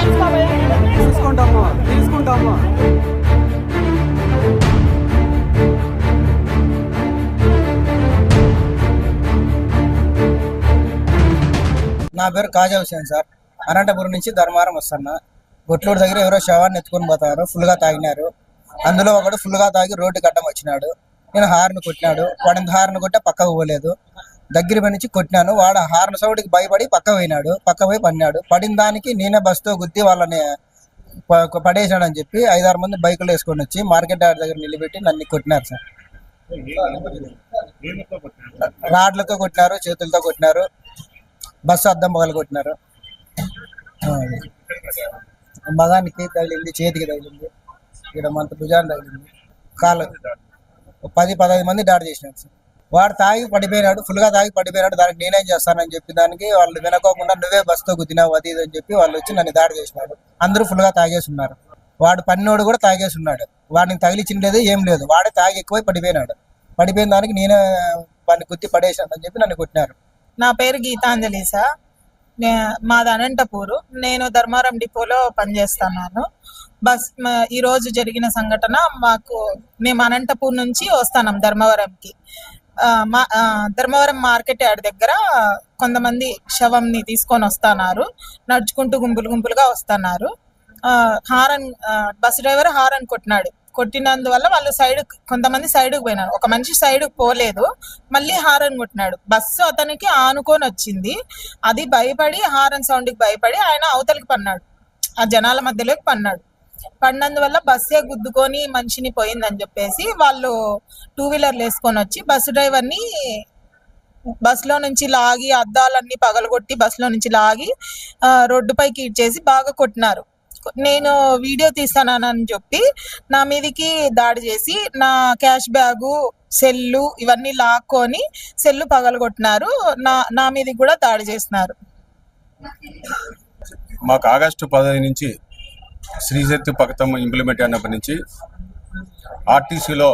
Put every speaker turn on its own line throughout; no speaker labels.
తీసుకుంటాము తీసుకుంటాము.
నా పేరు కాజా హుసేన్ సార్. అనంతపురం నుంచి ధర్మారం వస్తున్నా. గొట్లూరు దగ్గర ఎవరో శవాన్ని ఎత్తుకొని పోతారు. ఫుల్గా తాగినారు. అందులో ఒకడు ఫుల్గా తాగి రోడ్డు గడ్డం వచ్చినాడు. నేను హార్న్ కొట్టినాడు. వాడు ఎంత హార్న్ కొట్టే పక్కకు పోలేదు. దగ్గర నుంచి కొట్టినాను. వాడు హార్న్ సౌండ్కి భయపడి పక్క పోయినాడు. పక్క పోయి పడినాడు. పడిన దానికి నేనే బస్తో గుద్ది వాళ్ళని పడేసాడని చెప్పి 5-6 మంది బైకులు వేసుకొని వచ్చి మార్కెట్ యార్డ్ దగ్గర నిలబెట్టి నన్ను కొట్టినారు సార్. రాడ్లతో కొట్టినారు, చేతులతో కొట్టినారు, బస్సు అద్దం పగలు కొట్టినారు. మగానికి తగిలింది, చేతికి తగిలింది, ఇక్కడ మంత భుజాన్ని తగిలింది, కాలు 10-15 మంది దాడి చేసినారు సార్. వాడు తాగి పడిపోయినాడు, ఫుల్గా తాగి పడిపోయినాడు. దానికి నేనేం చేస్తానని చెప్పి దానికి వాళ్ళు వినకోకుండా నువ్వే బస్తో గుద్దినావు అది ఇది అని చెప్పి వాళ్ళు వచ్చి నన్ను దాడి చేసినారు. అందరూ ఫుల్గా తాగేసి ఉన్నారు. వాడు పన్నోడు కూడా తాగేసి ఉన్నాడు. వాడిని తగిలించిండేది ఏం లేదు. వాడే తాగి ఎక్కువై పడిపోయినాడు. పడిపోయిన దానికి నేనే వాడిని గుద్ది పడేసాను అని చెప్పి నన్ను కొట్టినారు.
నా పేరు గీతాంజలి సార్. మాది అనంతపూరు. నేను ధర్మారం డిపోలో పనిచేస్తున్నాను. ఈరోజు జరిగిన సంఘటన మేము అనంతపూర్ నుంచి వస్తున్నాం ధర్మవరంకి. ధర్మవరం మార్కెట్ యార్డ్ దగ్గర కొంతమంది శవంని తీసుకొని వస్తున్నారు. నడుచుకుంటూ గుంపులుగా వస్తున్నారు. బస్ డ్రైవర్ హారన్ కొట్టినందువల్ల వాళ్ళు కొంతమంది సైడ్కి పోయినారు. ఒక మనిషి సైడ్కి పోలేదు, మళ్ళీ హారన్ కొట్టినాడు. బస్సు అతనికి ఆనుకొని వచ్చింది. అది భయపడి హారన్ సౌండ్కి భయపడి ఆయన అవతలికి పన్నాడు, ఆ జనాల మధ్యలోకి పన్నాడు. పడినందువల్ల బస్సే గుద్దుకొని మనిషిని పోయిందని చెప్పేసి వాళ్ళు 2 వీలర్లు వేసుకొని వచ్చి బస్సు డ్రైవర్ని బస్సులో నుంచి లాగి అద్దాలన్నీ పగలగొట్టి బస్సులో నుంచి లాగి రోడ్డుపైకి ఇచ్చేసి బాగా కొట్టినారు. నేను వీడియో తీస్తానని చెప్పి నా మీదకి దాడి చేసి నా క్యాష్ బ్యాగు, సెల్లు ఇవన్నీ లాక్కొని సెల్లు పగలగొట్టినారు. నా మీదకి కూడా దాడి చేసినారు.
మాకు ఆగస్టు 15 నుంచి శ్రీశక్తి పథకం ఇంప్లిమెంట్ అయినప్పటి నుంచి ఆర్టీసీలో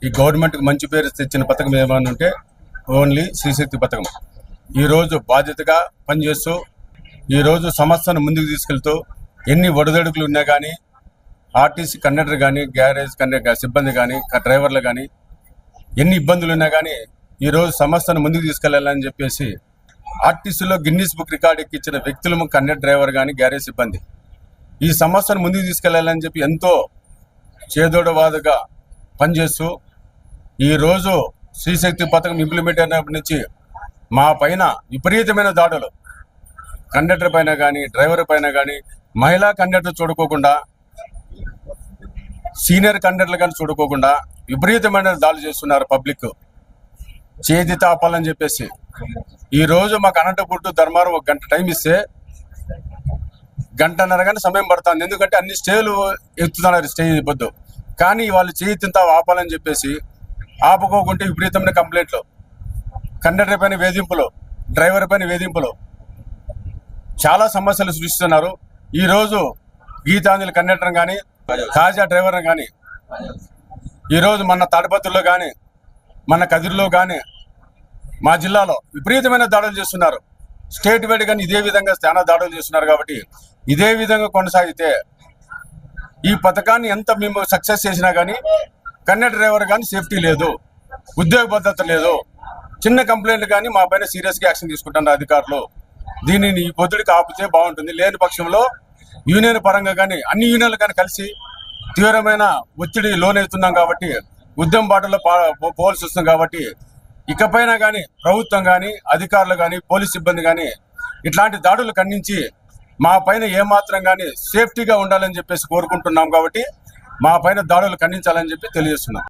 ఈ గవర్నమెంట్కి మంచి పేరు తెచ్చిన పథకం ఏమైనా ఉంటే ఓన్లీ శ్రీశక్తి పథకం. ఈరోజు బాధ్యతగా పనిచేస్తూ ఈరోజు సంస్థను ముందుకు తీసుకెళ్తూ ఎన్ని ఒడిదొడుకులు ఉన్నా కానీ ఆర్టీసీ కండక్టర్ కానీ, గ్యారేజ్ కండక్టర్ సిబ్బంది కానీ, డ్రైవర్లు కానీ ఎన్ని ఇబ్బందులు ఉన్నా కానీ ఈరోజు సంస్థను ముందుకు తీసుకెళ్లాలని చెప్పేసి ఆర్టీసీలో గిన్నీస్ బుక్ రికార్డు ఎక్కించిన వ్యక్తులు కండక్టర్, డ్రైవర్ కానీ, గ్యారేజ్ సిబ్బంది ఈ సంస్థను ముందుకు తీసుకెళ్లాలని చెప్పి ఎంతో చేదోడవాదుగా పనిచేస్తూ ఈరోజు శ్రీశక్తి పథకం ఇంప్లిమెంట్ అయినప్పటి నుంచి మా పైన విపరీతమైన దాడులు, కండక్టర్ పైన కానీ, డ్రైవర్ పైన కానీ, మహిళా కండక్టర్ చూడుకోకుండా, సీనియర్ కండక్టర్లు కానీ చూడుకోకుండా విపరీతమైన దాడులు చేస్తున్నారు. పబ్లిక్ చేతి తాపాలని చెప్పేసి ఈరోజు మాకు అనంతపూర్ టు ధర్మారం 1 గంట టైం ఇస్తే 1.5 గంట కానీ సమయం పడుతుంది. ఎందుకంటే అన్ని స్టేలు ఎత్తుతున్నారు, స్టే ఇవ్వద్దు కానీ వాళ్ళు చేతింత ఆపాలని చెప్పేసి ఆపుకోకుంటే విపరీతమైన కంప్లైంట్లు, కండక్టర్ పైన వేధింపులు, డ్రైవర్ పైన వేధింపులు, చాలా సమస్యలు సృష్టిస్తున్నారు. ఈరోజు గీతాంజలి కండక్టర్ కానీ, కాజా డ్రైవర్ కానీ ఈరోజు మన తాడిపత్రుల్లో కానీ, మన కదిరిలో కానీ మా జిల్లాలో విపరీతమైన దాడులు చేస్తున్నారు. స్టేట్ వైడ్ కానీ ఇదే విధంగా చాలా దాడులు చేస్తున్నారు. కాబట్టి ఇదే విధంగా కొనసాగితే ఈ పథకాన్ని ఎంత మేము సక్సెస్ చేసినా కానీ కండక్టర్, డ్రైవర్ కానీ సేఫ్టీ లేదు, ఉద్యోగ భద్రత లేదు. చిన్న కంప్లైంట్ కానీ మా పైన సీరియస్గా యాక్షన్ తీసుకుంటున్నారు అధికారులు. దీనిని ఈ పొద్దుడికి ఆపితే బాగుంటుంది. లేని పక్షంలో యూనియన్ పరంగా కానీ అన్ని యూనియన్లు కానీ కలిసి తీవ్రమైన ఒత్తిడి లోనవుతున్నాం. కాబట్టి ఉద్యమ బాటలో పోవాల్సి వస్తుంది. కాబట్టి ఇకపైన కానీ ప్రభుత్వం కానీ, అధికారులు కానీ, పోలీస్ సిబ్బంది కానీ ఇట్లాంటి దాడులు ఖండించి మా పైన ఏమాత్రం కానీ సేఫ్టీగా ఉండాలని చెప్పేసి కోరుకుంటున్నాం. కాబట్టి మా పైన దాడులు ఖండించాలని చెప్పి తెలియజేస్తున్నాం.